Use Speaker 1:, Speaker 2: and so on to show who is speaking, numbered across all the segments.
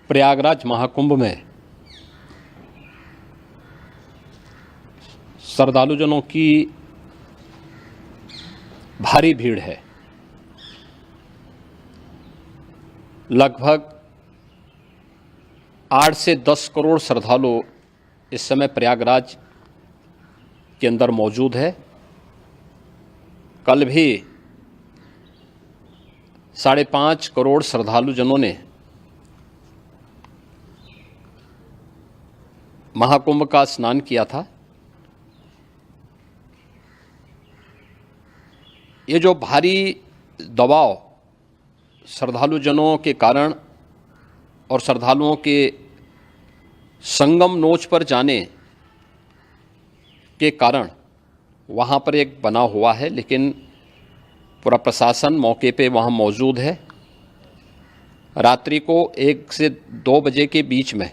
Speaker 1: प्रयागराज महाकुंभ में श्रद्धालुजनों की भारी भीड़ है। लगभग 8 से 10 करोड़ श्रद्धालु इस समय प्रयागराज के अंदर मौजूद है। कल भी 5.5 करोड़ श्रद्धालुजनों ने महाकुंभ का स्नान किया था। ये जो भारी दबाव श्रद्धालुजनों के कारण और श्रद्धालुओं के संगम नोच पर जाने के कारण वहाँ पर एक बना हुआ है, लेकिन पूरा प्रशासन मौके पे वहाँ मौजूद है। रात्रि को 1 से 2 बजे के बीच में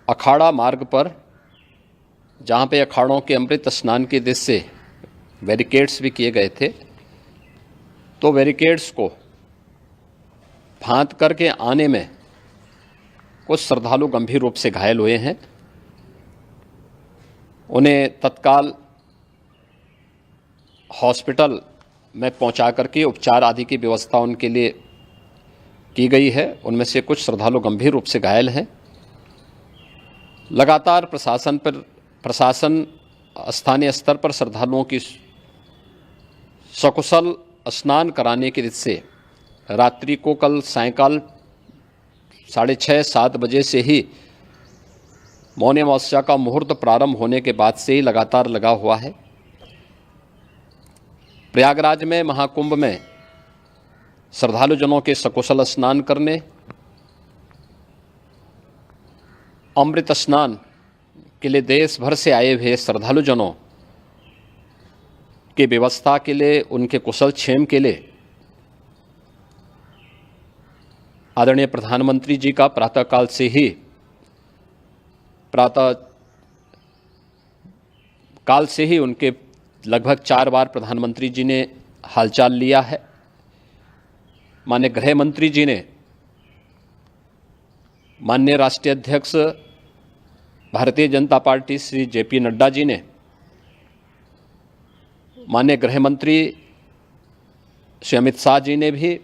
Speaker 1: अखाड़ा मार्ग पर, जहाँ पे अखाड़ों के अमृत स्नान के दृश्य से बैरिकेड्स भी किए गए थे, तो बैरिकेड्स को फांद करके आने में कुछ श्रद्धालु गंभीर रूप से घायल हुए हैं। उन्हें तत्काल हॉस्पिटल में पहुंचा करके उपचार आदि की व्यवस्था उनके लिए की गई है। उनमें से कुछ श्रद्धालु गंभीर रूप से घायल हैं। लगातार प्रशासन स्थानीय स्तर पर श्रद्धालुओं की सकुशल स्नान कराने के दृष्टि से रात्रि को कल सायंकाल 6:30-7 बजे से ही मौनी अमावस्या का मुहूर्त प्रारंभ होने के बाद से ही लगातार लगा हुआ है। प्रयागराज में महाकुंभ में श्रद्धालुजनों के सकुशल स्नान करने, अमृत स्नान के लिए देश भर से आए हुए श्रद्धालुजनों की व्यवस्था के लिए, उनके कुशल क्षेम के लिए आदरणीय प्रधानमंत्री जी का प्रातःकाल से ही उनके लगभग 4 बार प्रधानमंत्री जी ने हालचाल लिया है। माननीय गृह मंत्री जी ने, माननीय राष्ट्रीय अध्यक्ष भारतीय जनता पार्टी श्री JP नड्डा जी ने, माननीय गृह मंत्री श्री अमित शाह जी ने भी,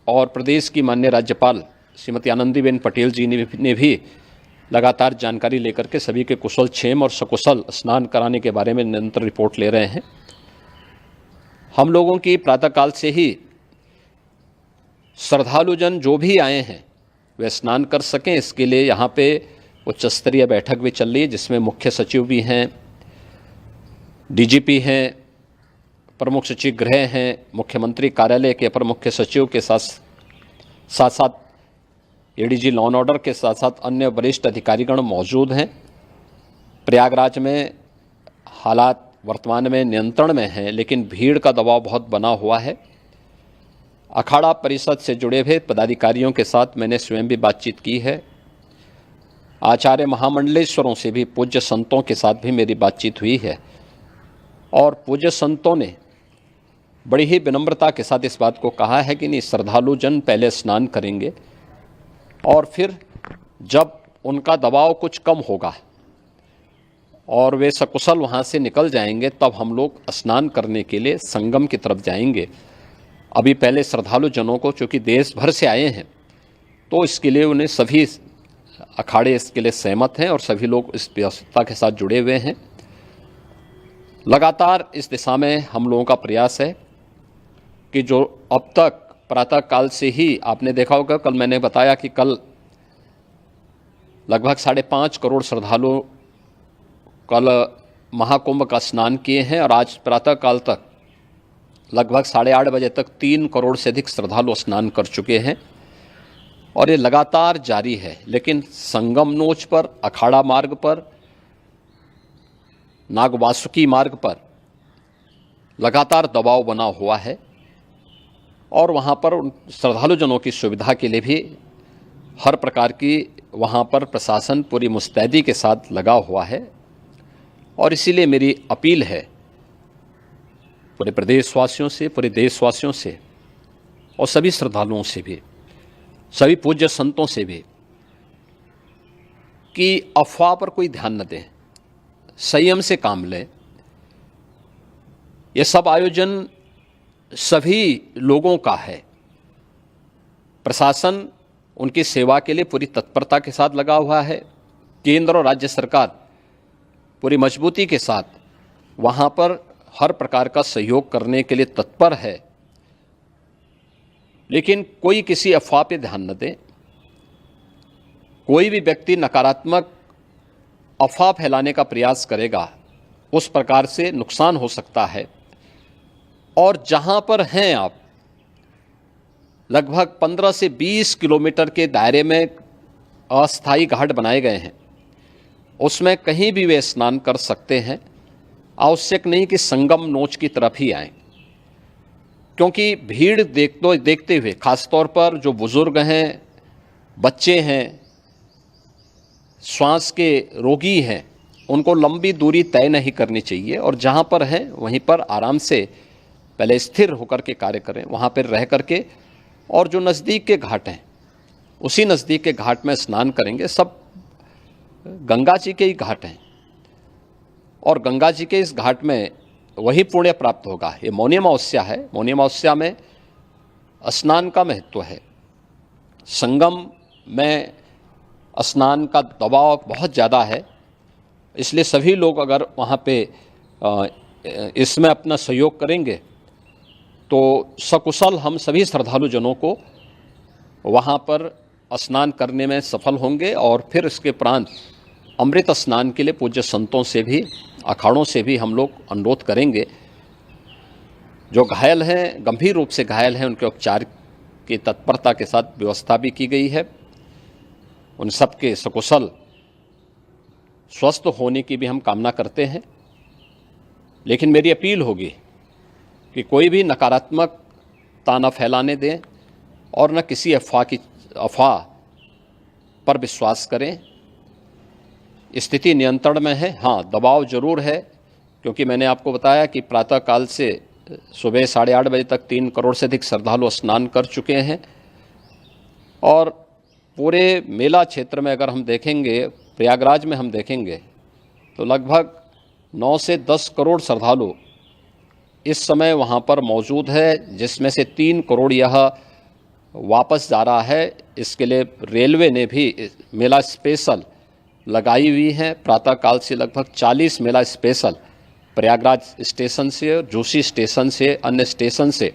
Speaker 1: और प्रदेश की माननीय राज्यपाल श्रीमती आनंदीबेन पटेल जी ने भी लगातार जानकारी लेकर के सभी के कुशल क्षेम और सकुशल स्नान कराने के बारे में निरंतर रिपोर्ट ले रहे हैं। हम लोगों की प्रातःकाल से ही श्रद्धालुजन जो भी आए हैं वे स्नान कर सकें, इसके लिए यहाँ पे उच्च स्तरीय बैठक भी चल रही है, जिसमें मुख्य सचिव भी हैं, DGP हैं, प्रमुख सचिव गृह हैं, मुख्यमंत्री कार्यालय के अपर मुख्य सचिव के साथ ADG लॉ एंड ऑर्डर के साथ साथ अन्य वरिष्ठ अधिकारीगण मौजूद हैं। प्रयागराज में हालात वर्तमान में नियंत्रण में हैं, लेकिन भीड़ का दबाव बहुत बना हुआ है। अखाड़ा परिषद से जुड़े हुए पदाधिकारियों के साथ मैंने स्वयं भी बातचीत की है। आचार्य महामंडलेश्वरों से भी, पूज्य संतों के साथ भी मेरी बातचीत हुई है, और पूज्य संतों ने बड़ी ही विनम्रता के साथ इस बात को कहा है कि नहीं, श्रद्धालुजन पहले स्नान करेंगे और फिर जब उनका दबाव कुछ कम होगा और वे सकुशल वहाँ से निकल जाएंगे, तब हम लोग स्नान करने के लिए संगम की तरफ जाएंगे। अभी पहले श्रद्धालुजनों को, चूँकि देश भर से आए हैं, तो इसके लिए उन्हें सभी अखाड़े इसके लिए सहमत हैं और सभी लोग इस व्यवस्था के साथ जुड़े हुए हैं। लगातार इस दिशा में हम लोगों का प्रयास है कि जो अब तक प्रातःकाल से ही आपने देखा होगा, कल मैंने बताया कि कल लगभग 5.5 करोड़ श्रद्धालु कल महाकुंभ का स्नान किए हैं, और आज प्रातःकाल तक लगभग 8:30 बजे तक 3 करोड़ से अधिक श्रद्धालु स्नान कर चुके हैं, और ये लगातार जारी है। लेकिन संगम नोच पर, अखाड़ा मार्ग पर, नागवासुकी मार्ग पर लगातार दबाव बना हुआ है, और वहाँ पर श्रद्धालुजनों की सुविधा के लिए भी हर प्रकार की वहाँ पर प्रशासन पूरी मुस्तैदी के साथ लगा हुआ है। और इसीलिए मेरी अपील है पूरे प्रदेशवासियों से, पूरे देशवासियों से और सभी श्रद्धालुओं से भी, सभी पूज्य संतों से भी कि अफवाह पर कोई ध्यान न दें, संयम से काम लें। ये सब आयोजन सभी लोगों का है। प्रशासन उनकी सेवा के लिए पूरी तत्परता के साथ लगा हुआ है। केंद्र और राज्य सरकार पूरी मजबूती के साथ वहाँ पर हर प्रकार का सहयोग करने के लिए तत्पर है। लेकिन कोई किसी अफवाह पे ध्यान न दे। कोई भी व्यक्ति नकारात्मक अफवाह फैलाने का प्रयास करेगा, उस प्रकार से नुकसान हो सकता है। और जहाँ पर हैं आप, लगभग 15 से 20 किलोमीटर के दायरे में अस्थायी घाट बनाए गए हैं। उसमें कहीं भी वे स्नान कर सकते हैं। आवश्यक नहीं कि संगम नोच की तरफ ही आएं, क्योंकि भीड़ देखते हुए खासतौर पर जो बुजुर्ग हैं, बच्चे हैं, श्वास के रोगी हैं, उनको लंबी दूरी तय नहीं करनी चाहिए। और जहाँ पर हैं वहीं पर आराम से पहले स्थिर होकर के कार्य करें, वहाँ पर रह करके। और जो नज़दीक के घाट हैं, उसी नज़दीक के घाट में स्नान करेंगे। सब गंगा जी के ही घाट हैं और गंगा जी के इस घाट में वही पुण्य प्राप्त होगा। ये मौनी अमावस्या है। मौनी अमावस्या में स्नान का महत्व है। संगम में स्नान का दबाव बहुत ज़्यादा है, इसलिए सभी लोग अगर वहाँ पे इसमें अपना सहयोग करेंगे तो सकुशल हम सभी श्रद्धालु जनों को वहाँ पर स्नान करने में सफल होंगे। और फिर इसके उपरांत अमृत स्नान के लिए पूज्य संतों से भी, अखाड़ों से भी हम लोग अनुरोध करेंगे। जो घायल हैं, गंभीर रूप से घायल हैं, उनके उपचार की तत्परता के साथ व्यवस्था भी की गई है। उन सब के सकुशल स्वस्थ होने की भी हम कामना करते हैं। लेकिन मेरी अपील होगी कि कोई भी नकारात्मक ताना फैलाने दें और न किसी अफवाह पर विश्वास करें। स्थिति नियंत्रण में है। हाँ, दबाव जरूर है, क्योंकि मैंने आपको बताया कि प्रातःकाल से सुबह 8:30 बजे तक 3 करोड़ से अधिक श्रद्धालु स्नान कर चुके हैं। और पूरे मेला क्षेत्र में अगर हम देखेंगे, प्रयागराज में हम देखेंगे तो लगभग 9 से 10 करोड़ श्रद्धालु इस समय वहाँ पर मौजूद है, जिसमें से 3 करोड़ यह वापस जा रहा है। इसके लिए रेलवे ने भी मेला स्पेशल लगाई हुई है। प्रातःकाल से लगभग 40 मेला स्पेशल प्रयागराज स्टेशन से, जोशी स्टेशन से, अन्य स्टेशन से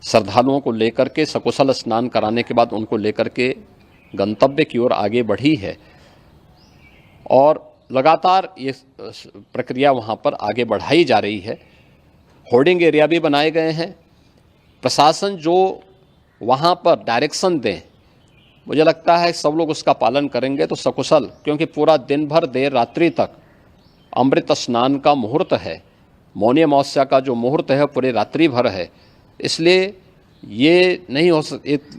Speaker 1: श्रद्धालुओं को लेकर के सकुशल स्नान कराने के बाद उनको लेकर के गंतव्य की ओर आगे बढ़ी है। और लगातार ये प्रक्रिया वहाँ पर आगे बढ़ाई जा रही है। होर्डिंग एरिया भी बनाए गए हैं। प्रशासन जो वहाँ पर डायरेक्शन दें, मुझे लगता है सब लोग उसका पालन करेंगे तो सकुशल, क्योंकि पूरा दिन भर देर रात्रि तक अमृत स्नान का मुहूर्त है। मौनी अमावस्या का जो मुहूर्त है पूरे रात्रि भर है। इसलिए ये नहीं हो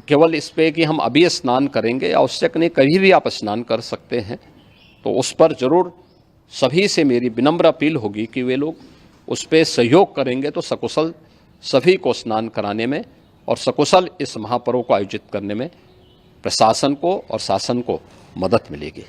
Speaker 1: केवल इस पे कि हम अभी स्नान करेंगे, आवश्यक नहीं, कभी भी आप स्नान कर सकते हैं। तो उस पर ज़रूर सभी से मेरी विनम्र अपील होगी कि वे लोग उस पर सहयोग करेंगे तो सकुशल सभी को स्नान कराने में और सकुशल इस महापर्व को आयोजित करने में प्रशासन को और शासन को मदद मिलेगी।